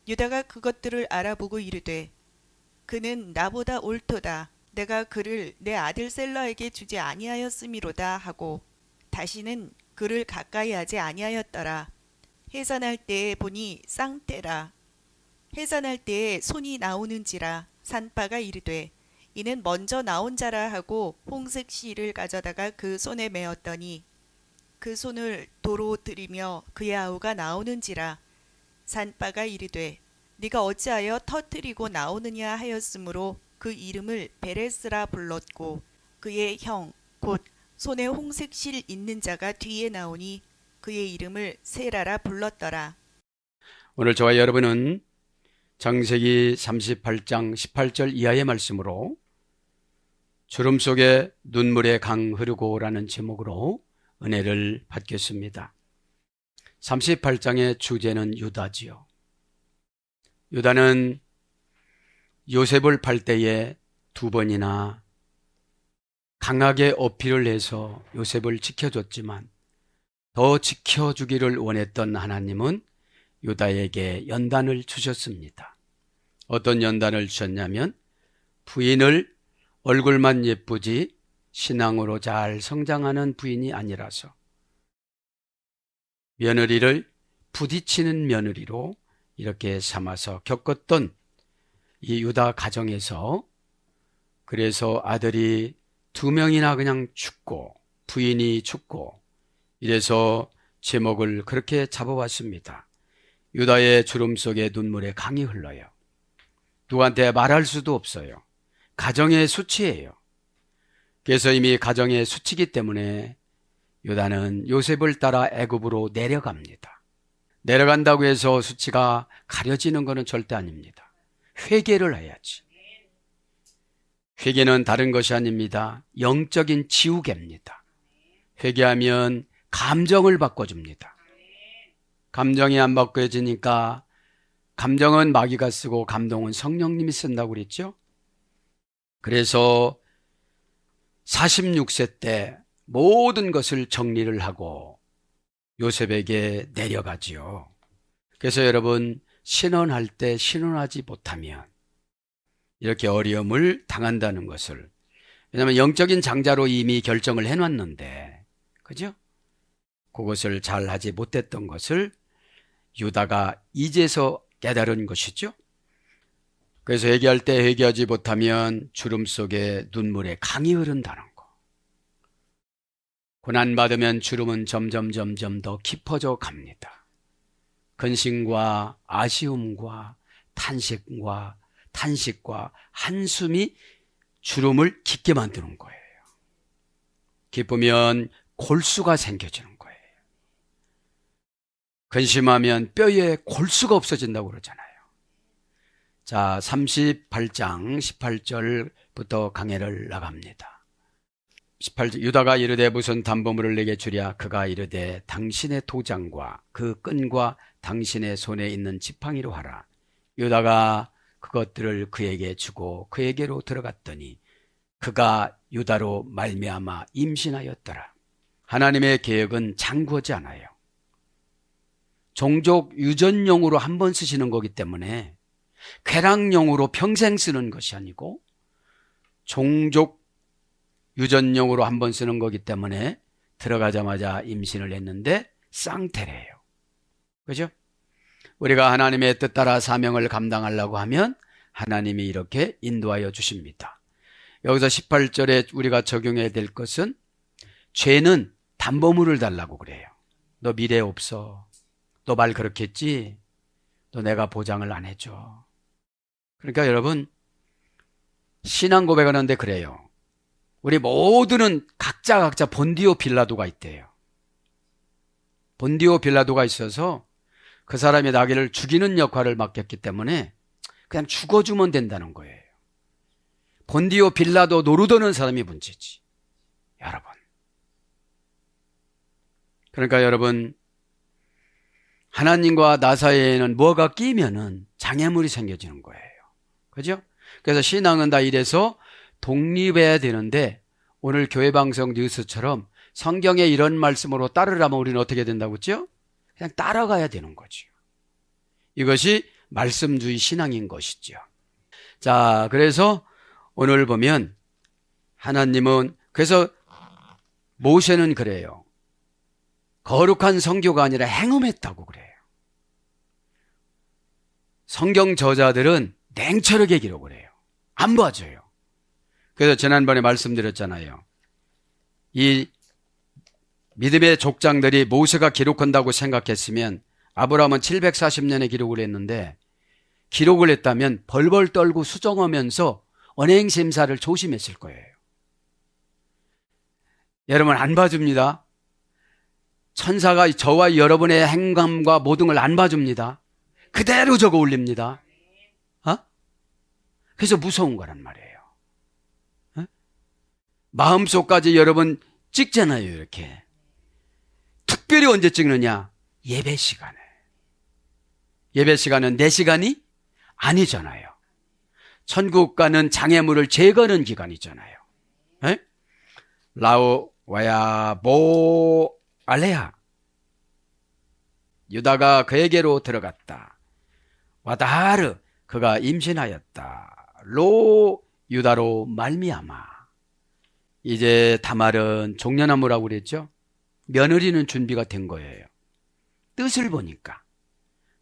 유다가 그것들을 알아보고 이르되 그는 나보다 옳도다. 내가 그를 내 아들 셀라에게 주지 아니하였음이로다 하고 다시는 그를 가까이 하지 아니하였더라. 해산할 때에 보니 쌍떼라. 해산할 때에 손이 나오는지라. 산바가 이르되 이는 먼저 나온 자라 하고 홍색 실을 가져다가 그 손에 메었더니 그 손을 도로 들이며 그의 아우가 나오는지라. 산바가 이르되 네가 어찌하여 터뜨리고 나오느냐 하였으므로 그 이름을 베레스라 불렀고 그의 형 곧 손에 홍색 실 있는 자가 뒤에 나오니 그의 이름을 세라라 불렀더라. 오늘 저와 여러분은 창세기 38장 18절 이하의 말씀으로 주름 속에 눈물의 강 흐르고라는 제목으로 은혜를 받겠습니다. 38장의 주제는 유다지요. 유다는 요셉을 팔 때에 두 번이나 강하게 어필을 해서 요셉을 지켜줬지만 더 지켜주기를 원했던 하나님은 유다에게 연단을 주셨습니다. 어떤 연단을 주셨냐면 부인을 얼굴만 예쁘지 신앙으로 잘 성장하는 부인이 아니라서 며느리를 부딪히는 며느리로 이렇게 삼아서 겪었던 이 유다 가정에서 그래서 아들이 두 명이나 그냥 죽고 부인이 죽고 이래서 제목을 그렇게 잡아왔습니다. 유다의 주름 속에 눈물의 강이 흘러요. 누구한테 말할 수도 없어요. 가정의 수치예요. 그래서 이미 가정의 수치이기 때문에 유다는 요셉을 따라 애굽으로 내려갑니다. 내려간다고 해서 수치가 가려지는 것은 절대 아닙니다. 회개를 해야지. 회개는 다른 것이 아닙니다. 영적인 지우개입니다. 회개하면 감정을 바꿔줍니다. 감정이 안 바꿔지니까 감정은 마귀가 쓰고 감동은 성령님이 쓴다고 그랬죠. 그래서 46세 때 모든 것을 정리를 하고 요셉에게 내려가지요. 그래서 여러분 신혼할 때 신혼하지 못하면 이렇게 어려움을 당한다는 것을, 왜냐하면 영적인 장자로 이미 결정을 해놨는데, 그죠? 그것을 잘 하지 못했던 것을 유다가 이제서 깨달은 것이죠. 그래서 회개할 때 회개하지 못하면 주름 속에 눈물의 강이 흐른다는 거. 고난받으면 주름은 점점 더 깊어져 갑니다. 근심과 아쉬움과 탄식과 한숨이 주름을 깊게 만드는 거예요. 기쁘면 골수가 생겨지는 거예요. 근심하면 뼈에 골수가 없어진다고 그러잖아요. 자, 38장 18절부터 강해를 나갑니다. 18절, 유다가 이르되 무슨 담보물을 내게 주랴. 그가 이르되 당신의 도장과 그 끈과 당신의 손에 있는 지팡이로 하라. 유다가 그것들을 그에게 주고 그에게로 들어갔더니 그가 유다로 말미암아 임신하였더라. 하나님의 계획은 장구하지 않아요. 종족 유전용으로 한 번 쓰시는 거기 때문에 쾌락용으로 평생 쓰는 것이 아니고 종족 유전용으로 한 번 쓰는 거기 때문에 들어가자마자 임신을 했는데 쌍태래요. 그죠? 우리가 하나님의 뜻 따라 사명을 감당하려고 하면 하나님이 이렇게 인도하여 주십니다. 여기서 18절에 우리가 적용해야 될 것은 죄는 담보물을 달라고 그래요. 너 미래 없어. 너 말 그렇게 했지? 너 내가 보장을 안 해줘. 그러니까 여러분 신앙 고백하는데 그래요. 우리 모두는 각자 본디오 빌라도가 있대요. 본디오 빌라도가 있어서 그 사람이 나귀를 죽이는 역할을 맡겼기 때문에 그냥 죽어주면 된다는 거예요. 본디오 빌라도 노루도는 사람이 문제지. 여러분. 그러니까 여러분 하나님과 나 사이에는 뭐가 끼면은 장애물이 생겨지는 거예요. 그죠? 그래서 신앙은 다 이래서 독립해야 되는데 오늘 교회방송 뉴스처럼 성경에 이런 말씀으로 따르라면 우리는 어떻게 된다고 했죠? 그냥 따라가야 되는 거죠. 이것이 말씀주의 신앙인 것이죠. 자, 그래서 오늘 보면 하나님은, 그래서 모세는 그래요. 거룩한 성교가 아니라 행음했다고 그래요. 성경 저자들은 냉철하게 기록을 해요. 안 봐줘요. 그래서 지난번에 말씀드렸잖아요. 이 믿음의 족장들이 모세가 기록한다고 생각했으면 아브라함은 740년에 기록을 했는데, 기록을 했다면 벌벌 떨고 수정하면서 언행심사를 조심했을 거예요. 여러분, 안 봐줍니다. 천사가 저와 여러분의 행감과 모든 걸 안 봐줍니다. 그대로 적어 올립니다. 그래서 무서운 거란 말이에요. 마음속까지 여러분 찍잖아요, 이렇게. 특별히 언제 찍느냐? 예배 시간에. 예배 시간은 내 시간이 아니잖아요. 천국 가는 장애물을 제거하는 기간이잖아요. 라오와야 보 알레야. 유다가 그에게로 들어갔다. 와다하르, 그가 임신하였다. 로 유다로 말미암아. 이제 다말은 종려나무라고 그랬죠. 며느리는 준비가 된 거예요. 뜻을 보니까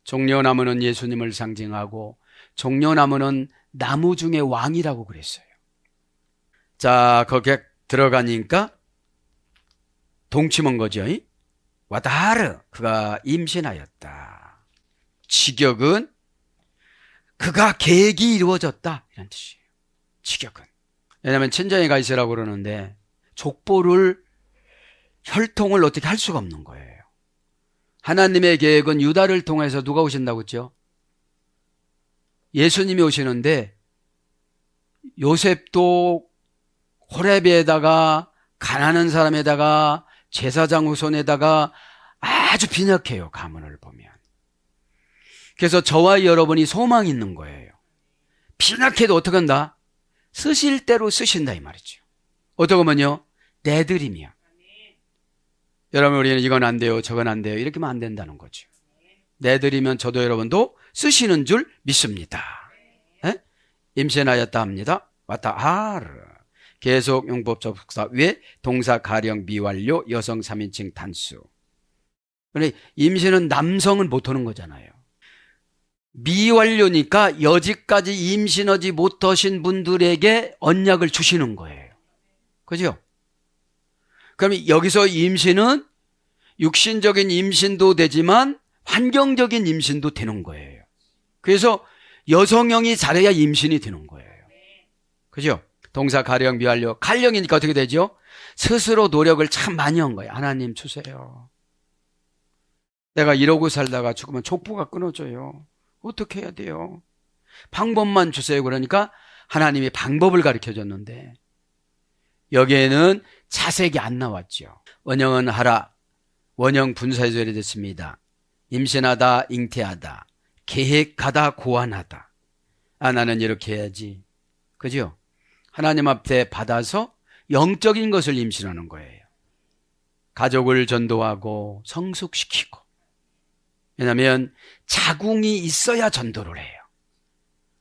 종려나무는 예수님을 상징하고 종려나무는 나무 중에 왕이라고 그랬어요. 자, 거기에 들어가니까 동침한 거죠. 와다하르, 그가 임신하였다. 직역은 그가 계획이 이루어졌다, 이런 뜻이에요. 직역은. 왜냐하면 친정에 가 있으라고 그러는데 족보를, 혈통을 어떻게 할 수가 없는 거예요. 하나님의 계획은 유다를 통해서 누가 오신다고 했죠? 예수님이 오시는데, 요셉도 호렙에다가 가난한 사람에다가 제사장 후손에다가 아주 빈약해요, 가문을 보면. 그래서 저와 여러분이 소망이 있는 거예요. 빈약해도 어떻게 한다? 쓰실 대로 쓰신다, 이 말이죠. 어떻게 하면요? 내드리며. 여러분, 우리는 이건 안 돼요, 저건 안 돼요, 이렇게 하면 안 된다는 거죠. 내드리면 저도 여러분도 쓰시는 줄 믿습니다. 임신하였다 합니다. 왔다 하르. 계속 용법 접속사 위에 동사 가령 미완료 여성 3인칭 단수. 그런데 임신은 남성은 못하는 거잖아요. 미완료니까 여지까지 임신하지 못하신 분들에게 언약을 주시는 거예요. 그죠? 그럼 여기서 임신은 육신적인 임신도 되지만 환경적인 임신도 되는 거예요. 그래서 여성형이 잘해야 임신이 되는 거예요. 그죠? 동사 가령 미완료. 가령이니까 어떻게 되죠? 스스로 노력을 참 많이 한 거예요. 하나님 주세요. 내가 이러고 살다가 죽으면 족보가 끊어져요. 어떻게 해야 돼요? 방법만 주세요. 그러니까 하나님이 방법을 가르쳐줬는데 여기에는 자색이 안 나왔죠. 원형은 하라. 원형 분사해줘야 됐습니다. 임신하다, 잉태하다, 계획하다, 고안하다. 아, 나는 이렇게 해야지. 그죠? 하나님 앞에 받아서 영적인 것을 임신하는 거예요. 가족을 전도하고 성숙시키고. 왜냐하면 자궁이 있어야 전도를 해요.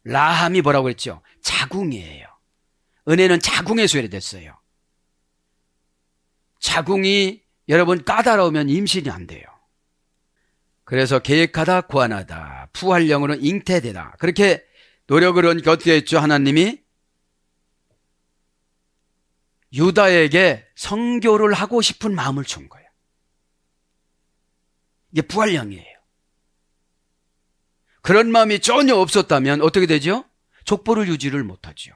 라함이 뭐라고 그랬죠? 자궁이에요. 은혜는 자궁에 수혈됐어요. 자궁이 여러분 까다로우면 임신이 안 돼요. 그래서 계획하다, 고안하다, 부활령으로 잉태되다. 그렇게 노력을 하니까 어떻게 했죠? 하나님이 유다에게 성교를 하고 싶은 마음을 준 거예요. 이게 부활령이에요. 그런 마음이 전혀 없었다면 어떻게 되죠? 족보를 유지를 못하죠.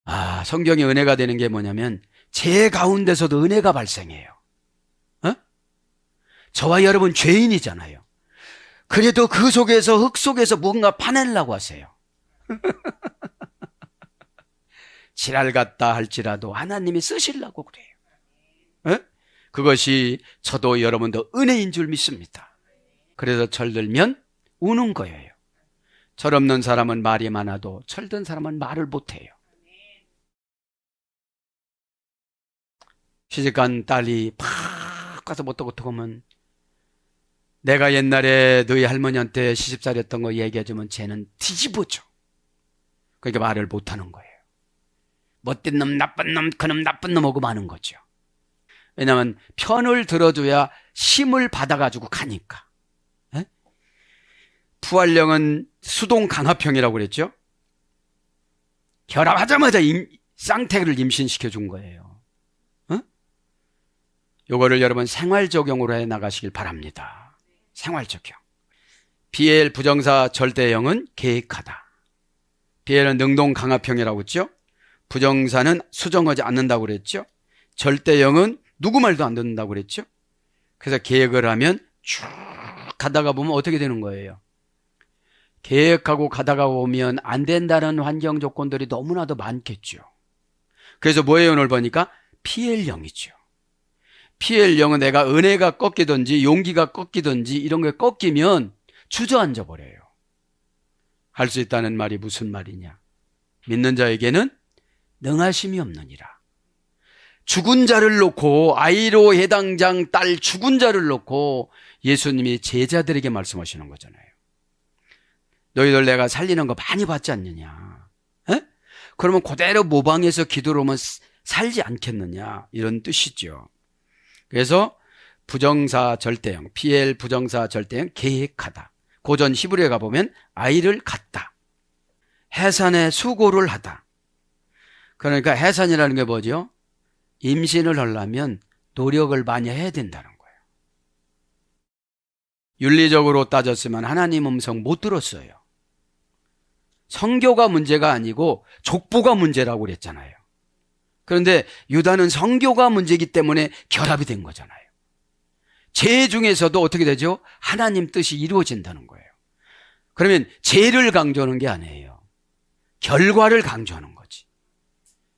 아, 성경의 은혜가 되는 게 뭐냐면 제 가운데서도 은혜가 발생해요. 저와 여러분 죄인이잖아요. 그래도 그 속에서, 흙 속에서 뭔가 파내려고 하세요. 지랄 같다 할지라도 하나님이 쓰시려고 그래요. 그것이 저도 여러분도 은혜인 줄 믿습니다. 그래서 철들면 우는 거예요. 철없는 사람은 말이 많아도 철든 사람은 말을 못해요. 시집간 딸이 팍 가서 못 듣고 하면 내가 옛날에 너희 할머니한테 시집살이했던 거 얘기해주면 쟤는 뒤집어져. 그러니까 말을 못하는 거예요. 못된 놈, 나쁜 놈, 그놈 나쁜 놈 하고 마는 거죠. 왜냐하면 편을 들어줘야 힘을 받아가지고 가니까. 에? 부활령은 수동 강압형이라고 그랬죠. 결합하자마자 쌍태를 임신시켜 준 거예요. 요거를 여러분 생활 적용으로 해 나가시길 바랍니다. 생활 적용. BL 부정사 절대형은 계획하다. BL은 능동 강압형이라고 했죠. 부정사는 수정하지 않는다고 그랬죠. 절대형은 누구 말도 안 듣는다고 그랬죠. 그래서 계획을 하면 쭉 가다가 보면 어떻게 되는 거예요? 계획하고 가다가 보면 안 된다는 환경 조건들이 너무나도 많겠죠. 그래서 뭐예요? 오늘 보니까 PL형이죠. PL형은 내가 은혜가 꺾이든지 용기가 꺾이든지 이런 게 꺾이면 주저앉아 버려요. 할 수 있다는 말이 무슨 말이냐? 믿는 자에게는 능하심이 없느니라. 죽은 자를 놓고, 아이로 해당장 딸 죽은 자를 놓고 예수님이 제자들에게 말씀하시는 거잖아요. 너희들 내가 살리는 거 많이 받지 않느냐? 에? 그러면 그대로 모방해서 기도를 하면 살지 않겠느냐? 이런 뜻이죠. 그래서 부정사 절대형, PL 부정사 절대형 계획하다. 고전 히브리에 가보면 아이를 갖다. 해산에 수고를 하다. 그러니까 해산이라는 게 뭐죠? 임신을 하려면 노력을 많이 해야 된다는 거예요. 윤리적으로 따졌으면 하나님 음성 못 들었어요. 성교가 문제가 아니고 족보가 문제라고 그랬잖아요. 그런데 유다는 성교가 문제이기 때문에 결합이 된 거잖아요. 죄 중에서도 어떻게 되죠? 하나님 뜻이 이루어진다는 거예요. 그러면 죄를 강조하는 게 아니에요. 결과를 강조하는 거지.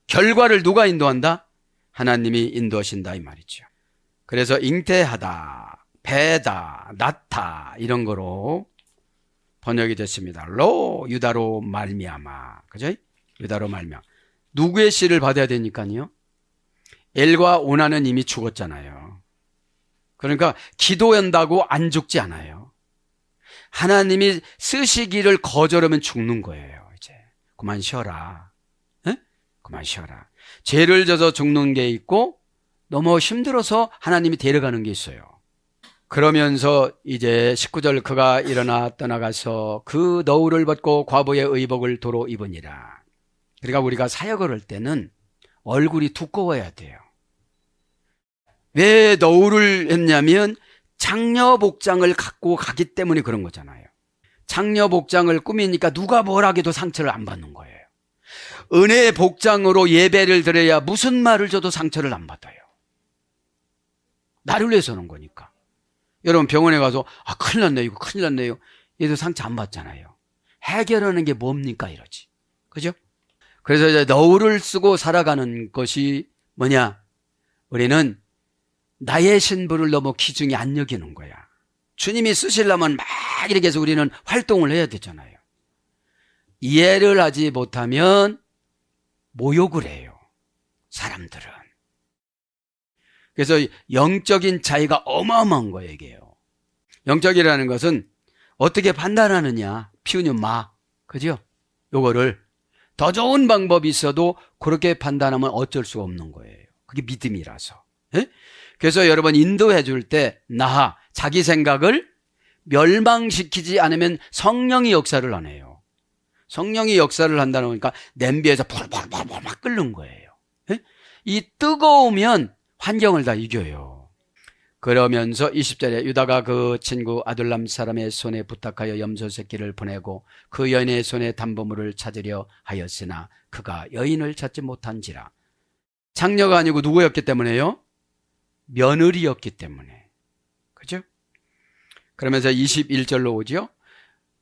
결과를 누가 인도한다? 하나님이 인도하신다 이 말이죠. 그래서 잉태하다, 배다, 낳다 이런 거로 번역이 됐습니다. 로 유다로 말미암아, 그죠? 유다로 말미암아. 누구의 씨를 받아야 되니까요? 엘과 오나는 이미 죽었잖아요. 그러니까 기도한다고 안 죽지 않아요. 하나님이 쓰시기를 거절하면 죽는 거예요. 이제 그만 쉬어라. 에? 그만 쉬어라. 죄를 져서 죽는 게 있고 너무 힘들어서 하나님이 데려가는 게 있어요. 그러면서 이제 19절 그가 일어나 떠나가서 그 너울을 벗고 과부의 의복을 도로 입으니라. 그러니까 우리가 사역을 할 때는 얼굴이 두꺼워야 돼요. 왜 너울을 했냐면 장려 복장을 갖고 가기 때문에 그런 거잖아요. 장려 복장을 꾸미니까 누가 뭘 하게도 상처를 안 받는 거예요. 은혜 복장으로 예배를 드려야 무슨 말을 줘도 상처를 안 받아요. 나를 위해서 하는 거니까. 여러분 병원에 가서 큰일 났네 이거 큰일 났네요. 얘도 상처 안 받잖아요. 해결하는 게 뭡니까 이러지. 그죠? 그래서 이제 너울을 쓰고 살아가는 것이 뭐냐? 우리는 나의 신분을 너무 귀중히 안 여기는 거야. 주님이 쓰시려면 막 이렇게 해서 우리는 활동을 해야 되잖아요. 이해를 하지 못하면 모욕을 해요. 사람들은. 그래서 영적인 차이가 어마어마한 거예요, 이게요. 영적이라는 것은 어떻게 판단하느냐, 피우는 마, 그죠? 요거를 더 좋은 방법이 있어도 그렇게 판단하면 어쩔 수가 없는 거예요. 그게 믿음이라서. 에? 그래서 여러분 인도해 줄 때 나하, 자기 생각을 멸망시키지 않으면 성령이 역사를 안 해요. 성령이 역사를 한다는 거니까 냄비에서 펄펄펄펄 막 끓는 거예요. 에? 이 뜨거우면 환경을 다 이겨요. 그러면서 20절에 유다가 그 친구 아둘람 사람의 손에 부탁하여 염소 새끼를 보내고 그 여인의 손에 담보물을 찾으려 하였으나 그가 여인을 찾지 못한지라. 장녀가 아니고 누구였기 때문에요? 며느리였기 때문에. 그죠? 그러면서 21절로 오죠.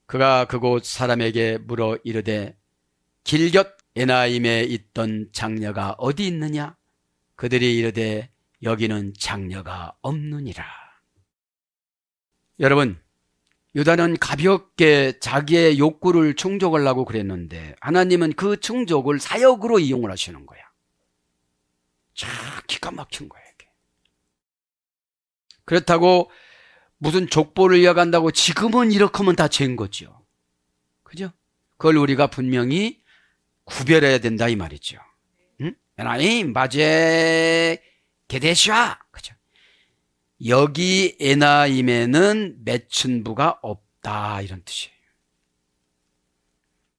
그가 그곳 사람에게 물어 이르되 길곁 에나임에 있던 장녀가 어디 있느냐? 그들이 이르되 여기는 장녀가 없느니라. 여러분, 유다는 가볍게 자기의 욕구를 충족하려고 그랬는데 하나님은 그 충족을 사역으로 이용을 하시는 거야. 참 기가 막힌 거예요. 이게. 그렇다고 무슨 족보를 이어간다고 지금은 이렇게 하면 다 죄인 거죠. 그죠? 그걸 우리가 분명히 구별해야 된다 이 말이죠. 응? 에나임 바제 게데시아. 그죠? 여기 에나임에는 매춘부가 없다 이런 뜻이에요.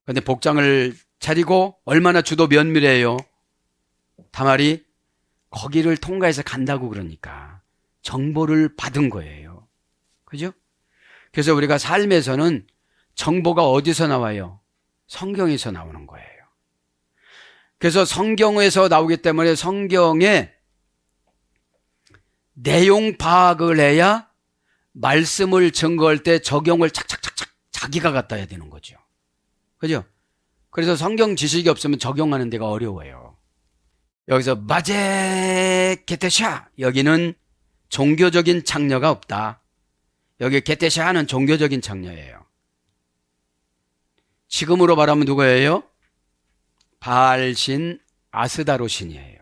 그런데 복장을 차리고 얼마나 주도 면밀해요. 다말이 거기를 통과해서 간다고 그러니까 정보를 받은 거예요. 그죠? 그래서 우리가 삶에서는 정보가 어디서 나와요? 성경에서 나오는 거예요. 그래서 성경에서 나오기 때문에 성경에 내용 파악을 해야 말씀을 증거할 때 적용을 착착착착 자기가 갖다 해야 되는 거죠. 그죠? 그래서 성경 지식이 없으면 적용하는 데가 어려워요. 여기서 마제 게테샤, 여기는 종교적인 창녀가 없다. 여기 게테샤는 종교적인 창녀예요. 지금으로 말하면 누구예요? 바알신 아스다로 신이에요.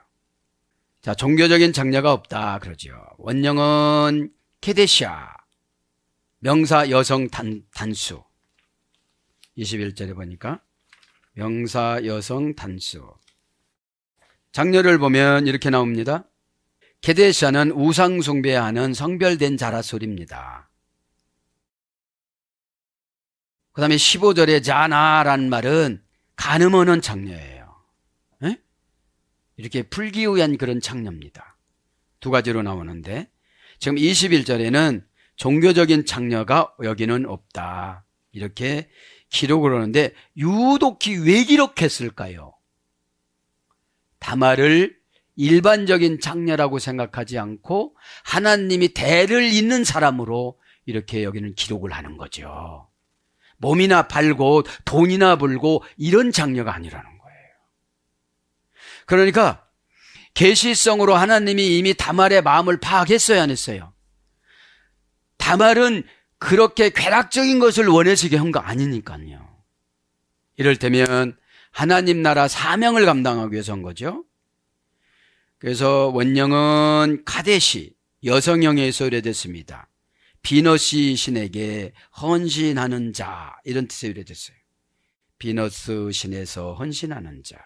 자, 종교적인 장녀가 없다 그러죠. 원형은 케데시아, 명사 여성 단수. 21절에 보니까 명사 여성 단수. 장녀를 보면 이렇게 나옵니다. 케데시아는 우상 숭배하는 성별된 자라 소리입니다. 그 다음에 15절에 자나라는 말은 간음하는 장녀예요. 에? 이렇게 풀기우한 그런 장녀입니다. 두 가지로 나오는데 지금 21절에는 종교적인 장녀가 여기는 없다. 이렇게 기록을 하는데 유독히 왜 기록했을까요? 다말을 일반적인 장녀라고 생각하지 않고 하나님이 대를 잇는 사람으로 이렇게 여기는 기록을 하는 거죠. 몸이나 팔고 돈이나 벌고 이런 장녀가 아니라는 거예요. 그러니까 계시성으로 하나님이 이미 다말의 마음을 파악했어야 안 했어요? 다말은 그렇게 괴락적인 것을 원해지게 한 거 아니니까요. 이를테면 하나님 나라 사명을 감당하기 위해서 한 거죠. 그래서 원형은 카데시, 여성형에서 의뢰됐습니다. 비너시 신에게 헌신하는 자, 이런 뜻의 의뢰됐어요. 비너스 신에서 헌신하는 자.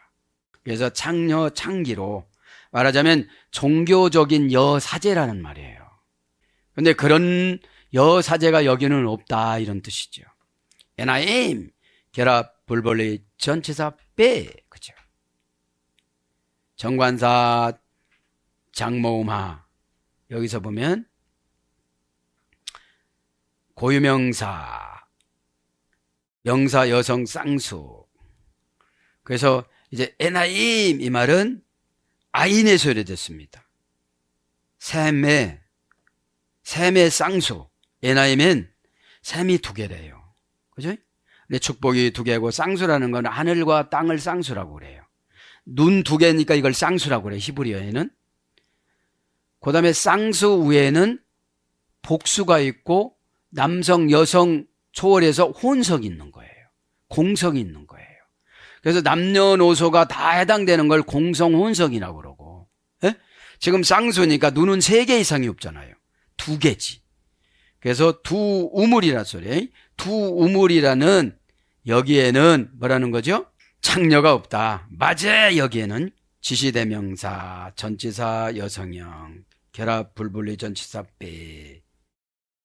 그래서 창녀, 창기로 말하자면 종교적인 여사제라는 말이에요. 그런데 그런 여사제가 여기는 없다 이런 뜻이죠. 에나임, 결합, 불벌리, 전치사, 빼. 그죠? 정관사, 장모음하. 여기서 보면 고유명사, 명사 여성 쌍수. 그래서 이제 에나임 이 말은 아인에서 의뢰됐습니다. 셈의 쌍수. 에나임은 셈이 두 개래요. 그죠? 근데 축복이 두 개고 쌍수라는 건 하늘과 땅을 쌍수라고 그래요. 눈 두 개니까 이걸 쌍수라고 그래요. 히브리어에는. 그 다음에 쌍수 위에는 복수가 있고 남성, 여성 초월해서 혼성이 있는 거예요. 공성이 있는 거예요. 그래서 남녀노소가 다 해당되는 걸 공성혼성이라고 그러고. 예? 지금 쌍수니까 눈은 3개 이상이 없잖아요. 2개지. 그래서 두 우물이라 소리. 두 우물이라는 여기에는 뭐라는 거죠? 창녀가 없다. 맞아. 여기에는 지시대명사, 전치사, 여성형, 결합, 불분리, 전치사, 빼.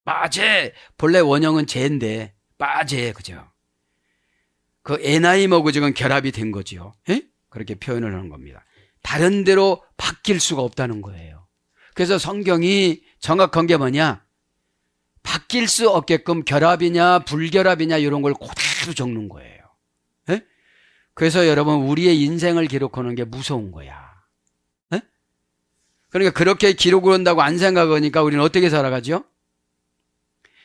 빠제. 본래 원형은 제인데 빠제. 그죠? 그 에나임하고 지금 결합이 된 거죠. 에? 그렇게 표현을 하는 겁니다. 다른 데로 바뀔 수가 없다는 거예요. 그래서 성경이 정확한 게 뭐냐? 바뀔 수 없게끔 결합이냐 불결합이냐 이런 걸 그대로 적는 거예요. 에? 그래서 여러분 우리의 인생을 기록하는 게 무서운 거야. 에? 그러니까 그렇게 기록을 한다고 안 생각하니까 우리는 어떻게 살아가죠?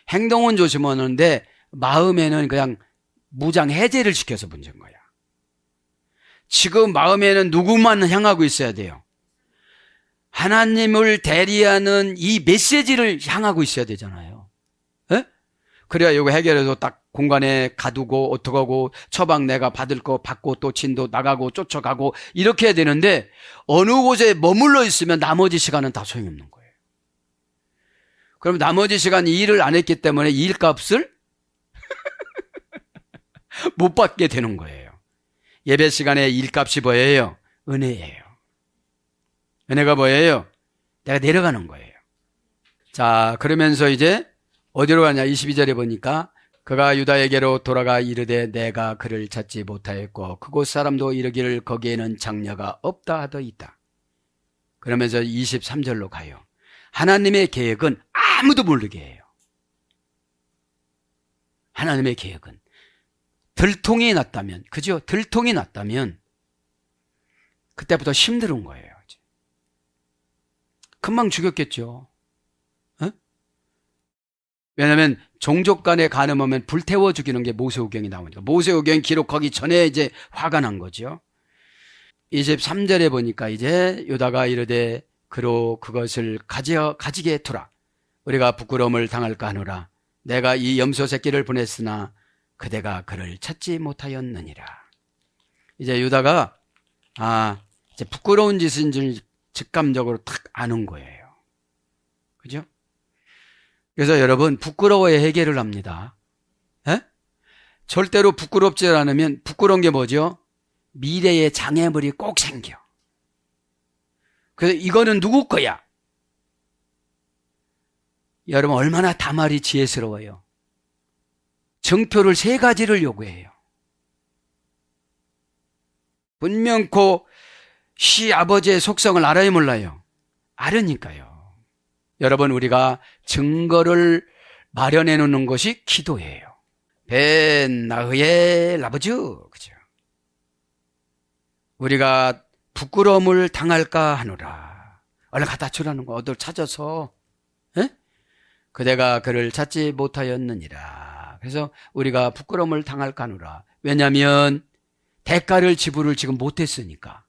행동은 조심하는데 마음에는 그냥 무장 해제를 시켜서 문제인 거야. 지금 마음에는 누구만 향하고 있어야 돼요? 하나님을 대리하는 이 메시지를 향하고 있어야 되잖아요. 에? 그래야 이거 해결해서 딱 공간에 가두고 어떡하고 처방 내가 받을 거 받고 또 진도 나가고 쫓아가고 이렇게 해야 되는데 어느 곳에 머물러 있으면 나머지 시간은 다 소용없는 거예요. 그럼 나머지 시간 일을 안 했기 때문에 일값을 못 받게 되는 거예요. 예배 시간에 일값이 뭐예요? 은혜예요. 은혜가 뭐예요? 내가 내려가는 거예요. 자, 그러면서 이제 어디로 가냐? 22절에 보니까 그가 유다에게로 돌아가 이르되 내가 그를 찾지 못하였고 그곳 사람도 이르기를 거기에는 장녀가 없다 하더이다. 그러면서 23절로 가요. 하나님의 계획은 아무도 모르게 해요. 하나님의 계획은 들통이 났다면, 그죠? 들통이 났다면 그때부터 힘든 거예요. 금방 죽였겠죠. 어? 왜냐하면 종족 간에 간음하면 불태워 죽이는 게 모세오경이 나오니까. 모세오경 기록하기 전에 이제 화가 난 거죠. 23절에 보니까 이제 유다가 이르되 그로 그것을 가지게 두라. 우리가 부끄러움을 당할까 하노라. 내가 이 염소 새끼를 보냈으나 그대가 그를 찾지 못하였느니라. 이제 유다가 이제 부끄러운 짓인 줄 직감적으로 탁 아는 거예요. 그죠? 그래서 여러분 부끄러워야 해결을 합니다. 에? 절대로 부끄럽지 않으면 부끄러운 게 뭐죠? 미래에 장애물이 꼭 생겨. 그래서 이거는 누구 거야? 여러분 얼마나 다말이 지혜스러워요. 증표를 3가지를 요구해요. 분명코 시아버지의 속성을 알아요, 몰라요? 알으니까요. 여러분 우리가 증거를 마련해 놓는 것이 기도예요. 벤 나흐의 라버주, 그죠? 우리가 부끄러움을 당할까 하노라. 얼른 갖다 주라는 거 어딜 찾아서, 에? 그대가 그를 찾지 못하였느니라. 그래서 우리가 부끄러움을 당할까 하노라. 왜냐하면 대가를 지불을 지금 못했으니까.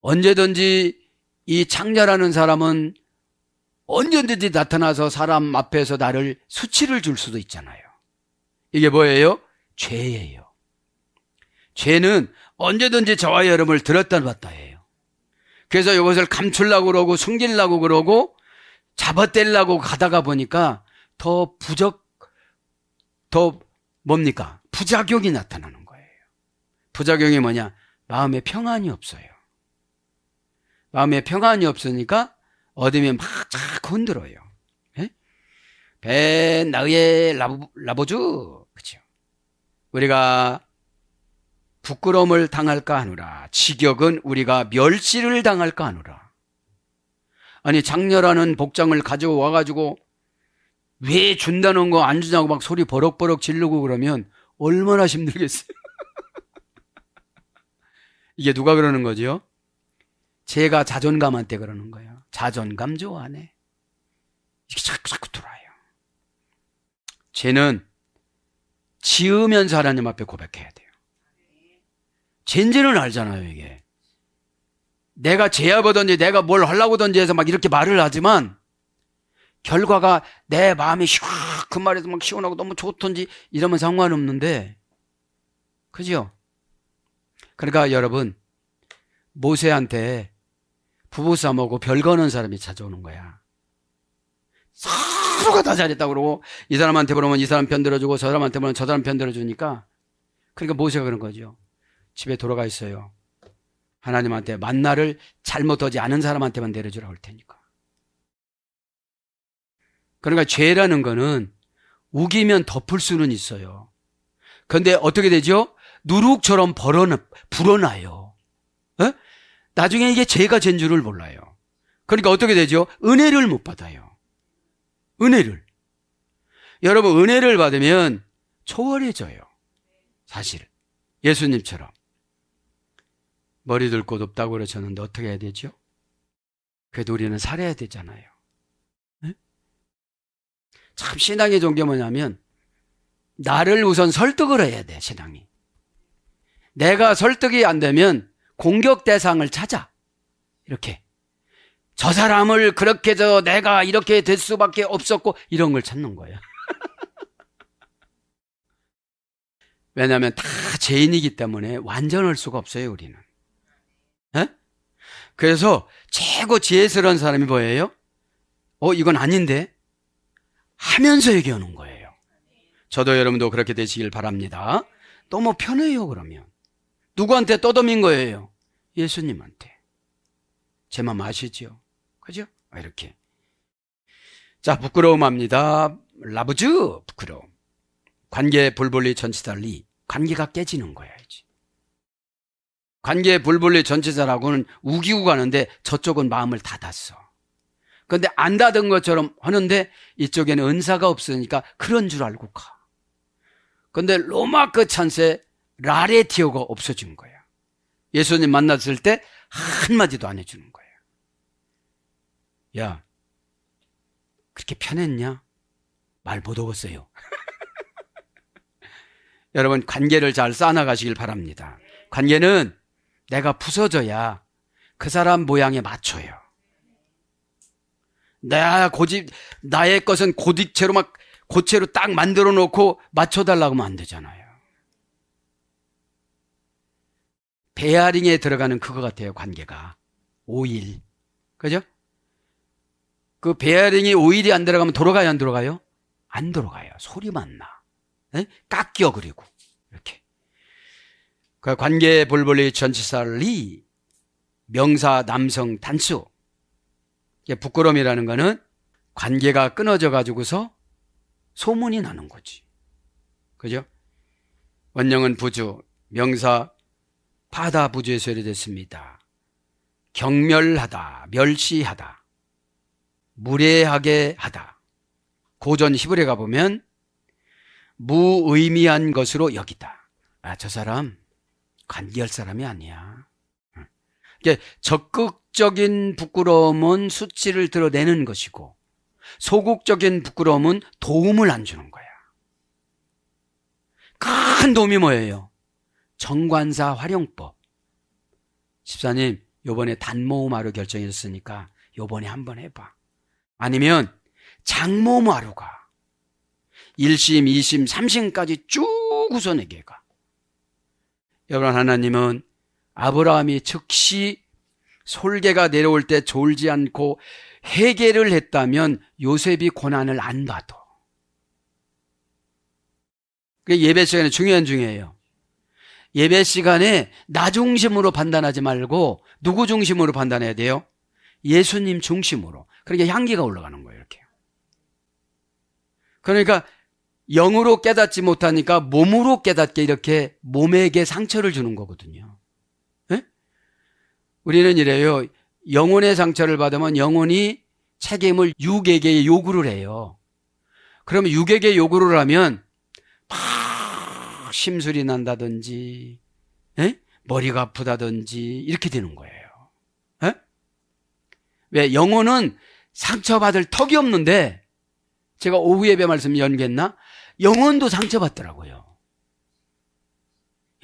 언제든지 이 창녀라는 사람은 언제든지 나타나서 사람 앞에서 나를 수치를 줄 수도 있잖아요. 이게 뭐예요? 죄예요. 죄는 언제든지 저와 여러분을 들었다 놨다 해요. 그래서 이것을 감추려고 그러고 숨기려고 그러고 잡아떼려고 가다가 보니까 더 뭡니까? 부작용이 나타나는 거예요. 부작용이 뭐냐? 마음에 평안이 없어요. 마음에 평안이 없으니까 얻으면 막 자꾸 흔들어요. 벤 나의 라보주, 그죠? 우리가 부끄러움을 당할까 하노라. 직역은 우리가 멸시를 당할까 하노라. 아니 장녀라는 복장을 가지고 와가지고 왜 준다는 거 안 주냐고 막 소리 버럭버럭 지르고 그러면 얼마나 힘들겠어요. 이게 누가 그러는 거죠? 제가 자존감한테 그러는 거예요. 자존감 좋아하네. 이게 자꾸 들어와요. 죄는 지으면서 하나님 앞에 고백해야 돼요. 죄인지는 알잖아요, 이게. 내가 죄야보든지 내가 뭘 하려고든지 해서 막 이렇게 말을 하지만 결과가 내 마음이 그 말에서 막 시원하고 너무 좋던지 이러면 상관없는데, 그죠? 그러니까 여러분, 모세한테 부부싸움하고 별 거는 사람이 찾아오는 거야. 서로가 다 잘했다고 그러고 이 사람한테 보면 이 사람 편 들어주고 저 사람한테 보면 저 사람 편 들어주니까, 그러니까 모세가 그런 거죠. 집에 돌아가 있어요. 하나님한테 만나를 잘못하지 않은 사람한테만 내려주라 할 테니까. 그러니까 죄라는 거는 우기면 덮을 수는 있어요. 그런데 어떻게 되죠? 누룩처럼 불어나요. 에? 나중에 이게 죄가 된 줄을 몰라요. 그러니까 어떻게 되죠? 은혜를 못 받아요. 은혜를. 여러분 은혜를 받으면 초월해져요. 사실 예수님처럼. 머리 둘 곳 없다고 그러셨는데 어떻게 해야 되죠? 그래도 우리는 살아야 되잖아요. 네? 참 신앙의 종교 뭐냐면 나를 우선 설득을 해야 돼. 신앙이. 내가 설득이 안 되면 공격 대상을 찾아. 이렇게 저 사람을 그렇게 해서 내가 이렇게 될 수밖에 없었고 이런 걸 찾는 거야. 왜냐하면 다 죄인이기 때문에 완전할 수가 없어요, 우리는. 에? 그래서 최고 지혜스러운 사람이 뭐예요? 이건 아닌데? 하면서 얘기하는 거예요. 저도 여러분도 그렇게 되시길 바랍니다. 너무 편해요, 그러면. 누구한테 떠덤인 거예요? 예수님한테. 제 맘 아시죠? 그죠? 이렇게. 자, 부끄러움합니다. 라브즈, 부끄러움. 관계 불분리 전치사 리. 관계가 깨지는 거야, 이제. 관계 불분리 전치사라고는 우기고 가는데 저쪽은 마음을 닫았어. 그런데 안 닫은 것처럼 하는데 이쪽에는 은사가 없으니까 그런 줄 알고 가. 그런데 로마 그 찬스에 라레티오가 없어진 거야. 예수님 만났을 때 한마디도 안 해주는 거야. 야, 그렇게 편했냐? 말 못 얻었어요. 여러분, 관계를 잘 쌓아나가시길 바랍니다. 관계는 내가 부서져야 그 사람 모양에 맞춰요. 나의 것은 고딕체로 막 고체로 딱 만들어 놓고 맞춰달라고 하면 안 되잖아요. 베어링에 들어가는 그거 같아요, 관계가. 오일. 그죠? 그 베어링이 오일이 안 들어가면 돌아가요, 안 돌아가요? 안 돌아가요. 소리만 나. 네? 깎여, 그리고. 이렇게. 그 관계 불분리 전치사 리, 명사 남성 단수. 부끄러움이라는 거는 관계가 끊어져 가지고서 소문이 나는 거지. 그죠? 원형은 부주, 명사 파다 부주에서 해됐습니다. 경멸하다, 멸시하다, 무례하게 하다. 고전 히브리에 가보면 무의미한 것으로 여기다. 저 사람 관계할 사람이 아니야. 적극적인 부끄러움은 수치를 드러내는 것이고 소극적인 부끄러움은 도움을 안 주는 거야. 큰 도움이 뭐예요? 정관사 활용법. 집사님, 요번에 단모음하러 결정했으니까 요번에 한번 해봐. 아니면 장모음하러 가. 1심, 2심, 3심까지 쭉 우선에게 가. 여러분, 하나님은 아브라함이 즉시 솔개가 내려올 때 졸지 않고 회개를 했다면 요셉이 고난을 안 받아. 그게 예배 시간에 중요해요. 예배 시간에 나 중심으로 판단하지 말고 누구 중심으로 판단해야 돼요? 예수님 중심으로. 그러니까 향기가 올라가는 거예요, 이렇게. 그러니까 영으로 깨닫지 못하니까 몸으로 깨닫게 이렇게 몸에게 상처를 주는 거거든요. 네? 우리는 이래요. 영혼의 상처를 받으면 영혼이 책임을 육에게 요구를 해요. 그러면 육에게 요구를 하면 막 심술이 난다든지, 에? 머리가 아프다든지 이렇게 되는 거예요. 에? 왜? 영혼은 상처받을 턱이 없는데 제가 오후 예배 말씀 연기했나? 영혼도 상처받더라고요.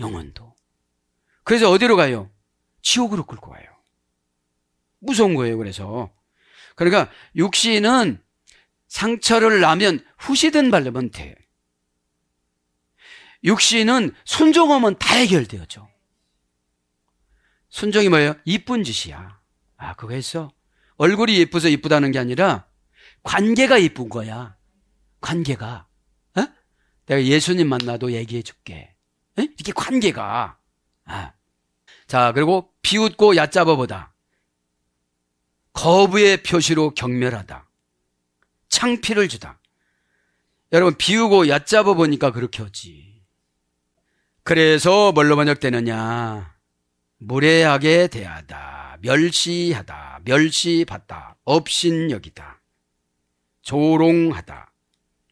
영혼도. 그래서 어디로 가요? 지옥으로 끌고 가요. 무서운 거예요. 그래서 그러니까 육신은 상처를 나면 후시든 바르면 돼. 육신은 순종하면 다 해결되어져. 순종이 뭐예요? 이쁜 짓이야. 그거 했어? 얼굴이 예뻐서 이쁘다는 게 아니라 관계가 이쁜 거야. 관계가. 내가 예수님 만나도 얘기해 줄게. 이렇게 관계가. 자, 그리고 비웃고 얕잡아 보다. 거부의 표시로 경멸하다. 창피를 주다. 여러분, 비우고 얕잡아 보니까 그렇게 하지. 그래서 뭘로 번역되느냐? 무례하게 대하다, 멸시하다, 멸시받다, 업신여기다, 조롱하다,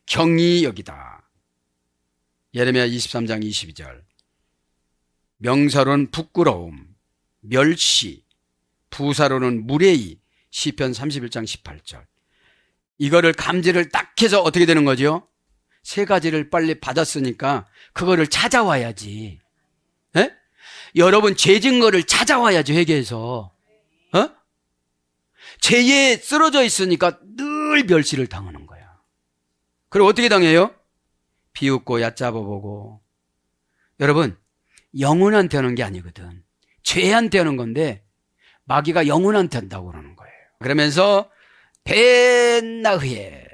경히 여기다. 예레미야 23장 22절. 명사로는 부끄러움, 멸시, 부사로는 무례히. 시편 31장 18절. 이거를 감지를 딱 해서 어떻게 되는 거죠? 세 가지를 빨리 받았으니까 그거를 찾아와야지. 에? 여러분, 죄 증거를 찾아와야지, 회개해서. 죄에 쓰러져 있으니까 늘 멸시를 당하는 거야. 그리고 어떻게 당해요? 비웃고 얕잡아보고. 여러분, 영혼한테 하는 게 아니거든. 죄한테 하는 건데 마귀가 영혼한테 한다고 그러는 거예요. 그러면서 벤나흐에.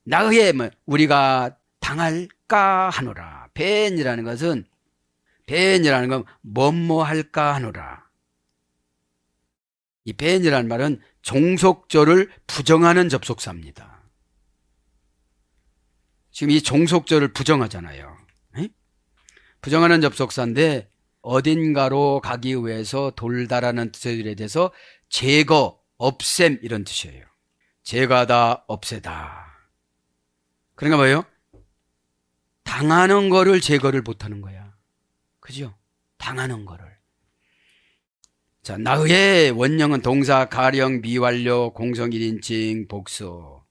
나흐에 뭐 우리가 당할까 하노라. 벤이라는 건 뭐뭐 할까 하노라. 이 벤이라는 말은 종속조를 부정하는 접속사입니다. 지금 이 종속조를 부정하잖아요. 에? 부정하는 접속사인데 어딘가로 가기 위해서 돌다라는 뜻에 대해서 제거, 없앰 이런 뜻이에요. 제거하다, 없애다. 그러니까 뭐예요? 당하는 거를 제거를 못하는 거야. 그죠? 당하는 거를. 자, 나의 원형은 동사, 가령, 미완료, 공성 1인칭, 복수.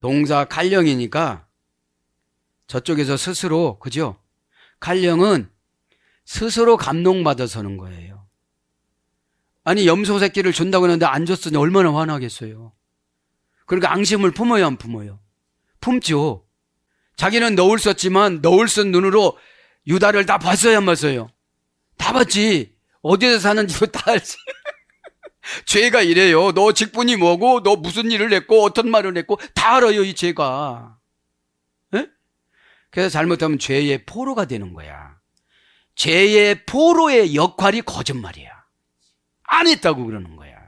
동사 칼령이니까 저쪽에서 스스로, 그죠? 칼령은 스스로 감동받아서는 거예요. 아니, 염소 새끼를 준다고 했는데 안 줬으니 얼마나 화나겠어요. 그러니까 앙심을 품어요, 안 품어요? 품죠. 자기는 너울 썼지만 너울 쓴 눈으로 유다를 다 봤어요, 안 봤어요? 다 봤지. 어디서 사는지도 다 알지. 죄가 이래요. 너 직분이 뭐고 너 무슨 일을 했고 어떤 말을 했고 다 알아요, 이 죄가. 에? 그래서 잘못하면 죄의 포로가 되는 거야. 죄의 포로의 역할이 거짓말이야. 안 했다고 그러는 거야.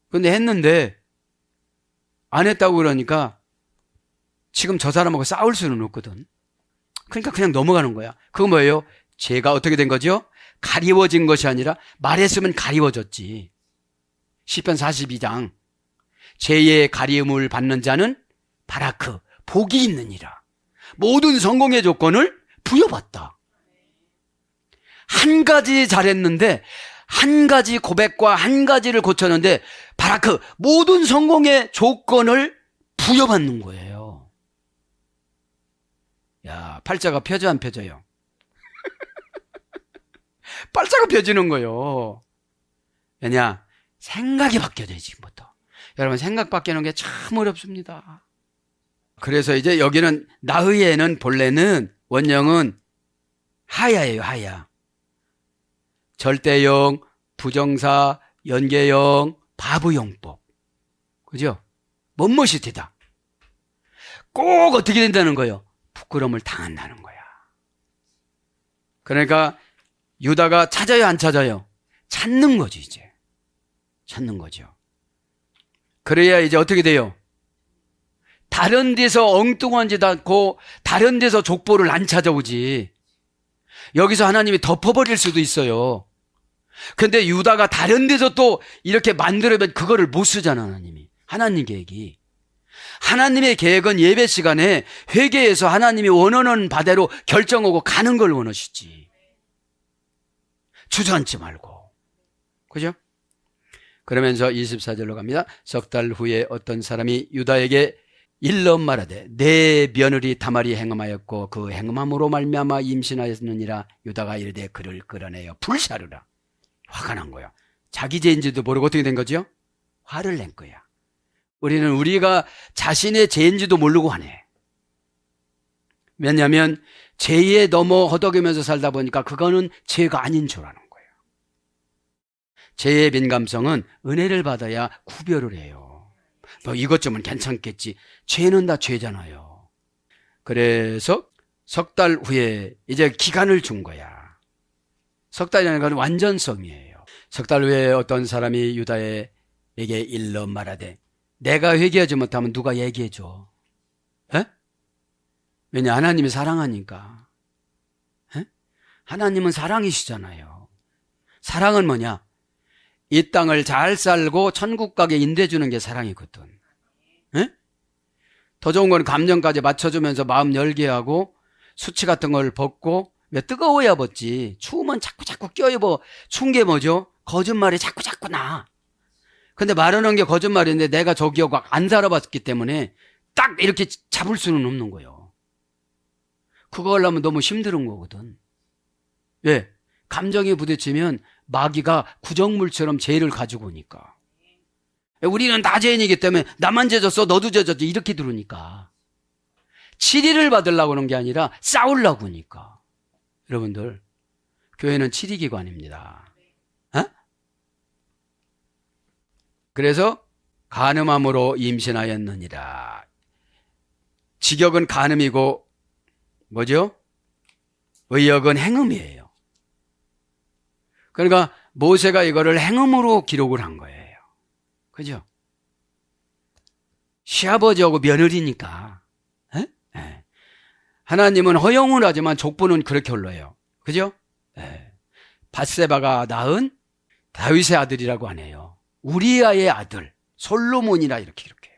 근데 했는데 안 했다고 그러니까 지금 저 사람하고 싸울 수는 없거든. 그러니까 그냥 넘어가는 거야. 그거 뭐예요? 죄가 어떻게 된 거죠? 가리워진 것이 아니라 말했으면 가리워졌지. 시편 42장 죄의 가리움을 받는 자는 바라크 복이 있느니라. 모든 성공의 조건을 부여받다. 한 가지 잘했는데 한 가지 고백과 한 가지를 고쳤는데 바라크 모든 성공의 조건을 부여받는 거예요. 야, 팔자가 펴져 안 펴져요? 팔자가 펴지는 거예요. 왜냐? 생각이 바뀌어져요, 지금부터. 여러분, 생각 바뀌는 게 참 어렵습니다. 그래서 이제 여기는 나의에는 본래는 원형은 하야예요, 하야. 절대형, 부정사, 연계형, 바브용법. 그죠? 멋멋이 되다. 꼭 어떻게 된다는 거예요? 부끄러움을 당한다는 거야. 그러니까 유다가 찾아요, 안 찾아요? 찾는 거지, 이제. 찾는 거죠. 그래야 이제 어떻게 돼요? 다른 데서 엉뚱한 짓 않고 다른 데서 족보를 안 찾아오지. 여기서 하나님이 덮어버릴 수도 있어요. 근데 유다가 다른 데서 또 이렇게 만들어면 그거를 못 쓰잖아, 하나님이. 하나님 계획이. 하나님의 계획은 예배 시간에 회개해서 하나님이 원하는 바대로 결정하고 가는 걸 원하시지. 주저앉지 말고. 그죠? 그러면서 24절로 갑니다. 석 달 후에 어떤 사람이 유다에게 일러 말하되 내 며느리 다말이 행음하였고 그 행음함으로 말미암아 임신하였느니라. 유다가 이르되 그를 끌어내어 불사르라. 화가 난 거야. 자기 죄인지도 모르고 어떻게 된 거죠? 화를 낸 거야. 우리는 우리가 자신의 죄인지도 모르고 화내. 왜냐하면 죄에 넘어 허덕이면서 살다 보니까 그거는 죄가 아닌 줄 아는 거예요. 죄의 민감성은 은혜를 받아야 구별을 해요. 뭐 이것 좀은 괜찮겠지. 죄는 다 죄잖아요. 그래서 석 달 후에 이제 기간을 준 거야. 석 달이라는 건 완전성이에요. 석 달 후에 어떤 사람이 유다에게 일러 말하되 내가 회개하지 못하면 누가 얘기해줘? 에? 왜냐? 하나님이 사랑하니까. 에? 하나님은 사랑이시잖아요. 사랑은 뭐냐? 이 땅을 잘 살고 천국 가게 인도해주는 게 사랑이거든. 에? 더 좋은 건 감정까지 맞춰주면서 마음 열게 하고 수치 같은 걸 벗고. 왜? 뜨거워야 벗지. 추우면 자꾸 껴입어. 추운 게 뭐죠? 거짓말이 자꾸 나. 근데 말하는 게 거짓말인데 내가 저기하고 안 살아봤기 때문에 딱 이렇게 잡을 수는 없는 거예요. 그거 하려면 너무 힘든 거거든. 왜? 감정이 부딪히면 마귀가 구정물처럼 죄를 가지고 오니까. 우리는 다 죄인이기 때문에 나만 죄졌어 너도 죄졌지 이렇게 들으니까. 치리를 받으려고 하는 게 아니라 싸우려고 하니까. 여러분들, 교회는 치리기관입니다. 어? 그래서 간음함으로 임신하였느니라. 직역은 간음이고 뭐죠? 의역은 행음이에요. 그러니까 모세가 이거를 행음으로 기록을 한 거예요. 그죠? 시아버지하고 며느리니까. 에? 에. 하나님은 허용을 하지만 족보는 그렇게 흘러요. 그죠? 에. 밧세바가 낳은 다윗의 아들이라고 하네요. 우리아의 아들 솔로몬이라 이렇게 해요.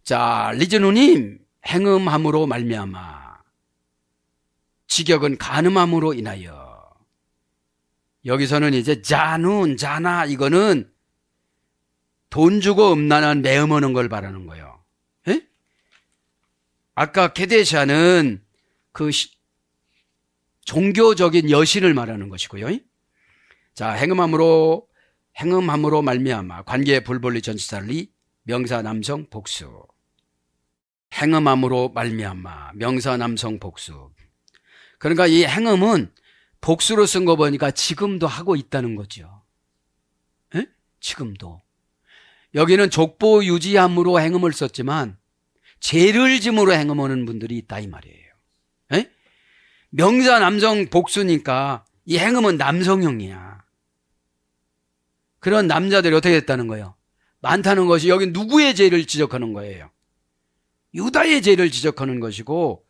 자, 리즈누님, 행음함으로 말미암아, 직역은 간음함으로 인하여. 여기서는 이제 자눈, 자나, 이거는 돈 주고 음란한 매음 오는 걸 말하는 거예요. 에? 아까 게데샤는 그 종교적인 여신을 말하는 것이고요. 자, 행음함으로 말미암아 관계의 불본리 전치살리 명사 남성 복수. 행음함으로 말미암아 명사 남성 복수. 그러니까 이 행음은 복수로 쓴 거 보니까 지금도 하고 있다는 거죠. 에? 지금도. 여기는 족보 유지함으로 행음을 썼지만 죄를 짐으로 행음하는 분들이 있다 이 말이에요. 에? 명사 남성 복수니까 이 행음은 남성형이야. 그런 남자들이 어떻게 됐다는 거예요? 많다는 것이 여기 누구의 죄를 지적하는 거예요? 유다의 죄를 지적하는 것이고,